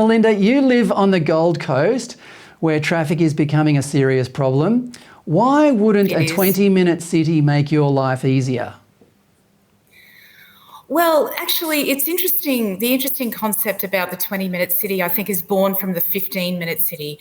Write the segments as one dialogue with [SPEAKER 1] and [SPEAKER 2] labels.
[SPEAKER 1] Melinda, you live on the Gold Coast where traffic is becoming a serious problem. Why wouldn't a 20-minute city make your life easier?
[SPEAKER 2] Well, actually, it's interesting. The interesting concept about the 20-minute city, I think, is born from the 15-minute city.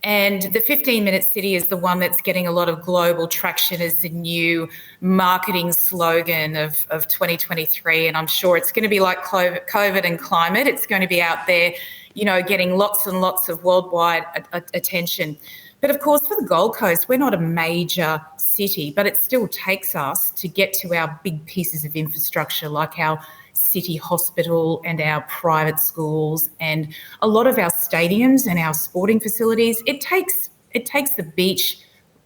[SPEAKER 2] And the 15-minute city is the one that's getting a lot of global traction as the new marketing slogan of 2023. And I'm sure it's going to be like COVID and climate. It's going to be out there, you know, getting lots and lots of worldwide attention. But of course, for the Gold Coast, we're not a major city, but it still takes us to get to our big pieces of infrastructure like our city hospital and our private schools and a lot of our stadiums and our sporting facilities. It takes the beach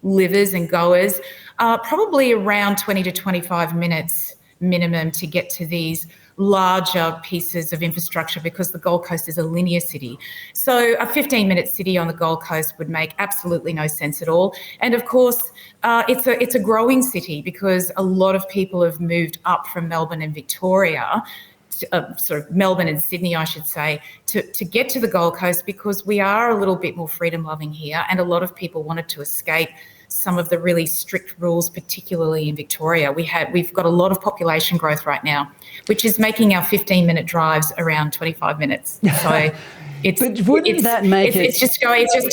[SPEAKER 2] livers and goers probably around 20 to 25 minutes minimum to get to these larger pieces of infrastructure because the Gold Coast is a linear city. So a 15-minute city on the Gold Coast would make absolutely no sense at all. And of course, it's a growing city because a lot of people have moved up from Melbourne and Victoria, sort of Melbourne and Sydney, I should say, to get to the Gold Coast because we are a little bit more freedom-loving here, and a lot of people wanted to escape some of the really strict rules, particularly in Victoria. We've got a lot of population growth right now, which is making our 15-minute drives around 25 minutes. So it's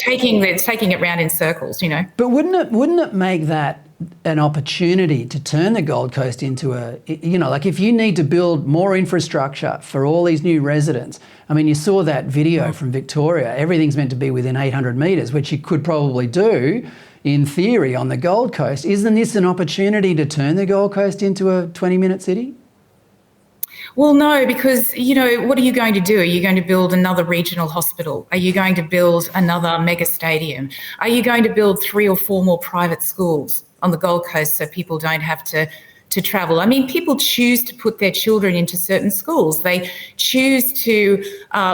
[SPEAKER 2] taking it round in circles, you know.
[SPEAKER 1] But wouldn't it make that an opportunity to turn the Gold Coast into a, you know, like if you need to build more infrastructure for all these new residents. I mean, you saw that video from Victoria. Everything's meant to be within 800 metres, which you could probably do in theory on the Gold Coast. Isn't this an opportunity to turn the Gold Coast into a 20-minute city?
[SPEAKER 2] Well, no, because, you know, what are you going to do? Are you going to build another regional hospital? Are you going to build another mega stadium? Are you going to build 3 or 4 more private schools on the Gold Coast so people don't have to travel? I mean, people choose to put their children into certain schools. They choose to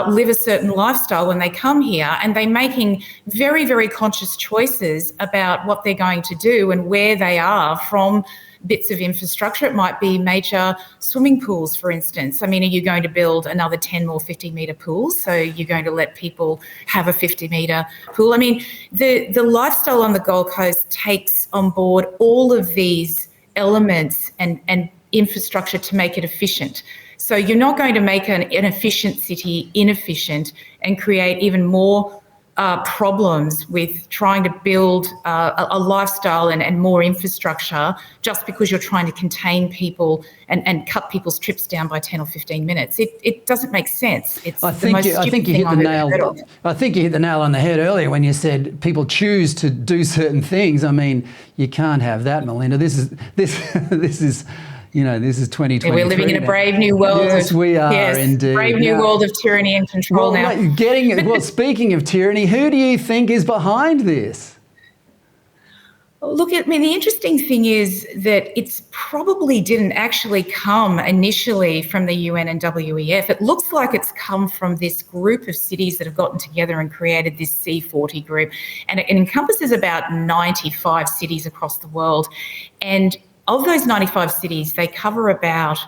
[SPEAKER 2] live a certain lifestyle when they come here, and they're making very, very conscious choices about what they're going to do and where they are from bits of infrastructure. It might be major swimming pools, for instance. I mean, are you going to build another 10 more 50-metre pools? So you're going to let people have a 50-metre pool? I mean, the lifestyle on the Gold Coast takes on board all of these elements and infrastructure to make it efficient. So you're not going to make an efficient city inefficient and create even more problems with trying to build a lifestyle and more infrastructure just because you're trying to contain people and cut people's trips down by 10 or 15 minutes. It doesn't make sense.
[SPEAKER 1] I think you hit the nail on the head earlier when you said people choose to do certain things. I mean, you can't have that, Melinda. This is you know, this is 2023.
[SPEAKER 2] We're living in a brave new world.
[SPEAKER 1] Yes, we are indeed.
[SPEAKER 2] Brave new world of tyranny and control now.
[SPEAKER 1] Speaking of tyranny, who do you think is behind this?
[SPEAKER 2] Look, I mean, the interesting thing is that it's probably didn't actually come initially from the UN and WEF. It looks like it's come from this group of cities that have gotten together and created this C40 group. And it encompasses about 95 cities across the world. And of those 95 cities, they cover about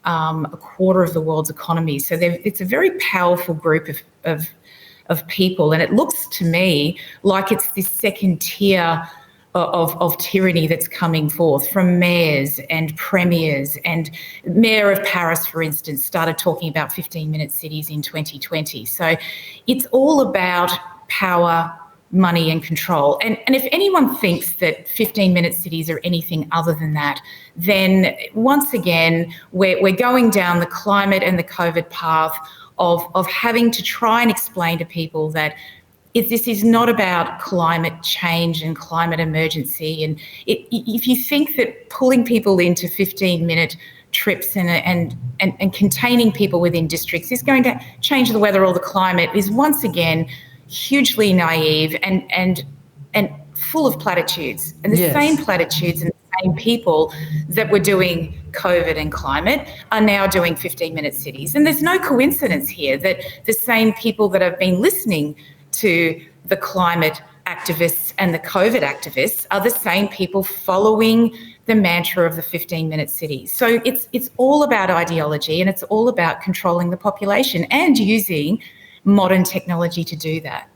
[SPEAKER 2] a quarter of the world's economy. So it's a very powerful group of people. And it looks to me like it's this second tier of tyranny that's coming forth from mayors and premiers. And Mayor of Paris, for instance, started talking about 15-minute cities in 2020. So it's all about power, money and control. And if anyone thinks that 15-minute cities are anything other than that, then once again, we're going down the climate and the COVID path of having to try and explain to people that this is not about climate change and climate emergency. And if you think that pulling people into 15-minute trips and containing people within districts is going to change the weather or the climate is once again hugely naive and full of platitudes. And the same platitudes and the same people that were doing COVID and climate are now doing 15-minute cities. And there's no coincidence here that the same people that have been listening to the climate activists and the COVID activists are the same people following the mantra of the 15-minute cities. So it's all about ideology, and it's all about controlling the population and using modern technology to do that.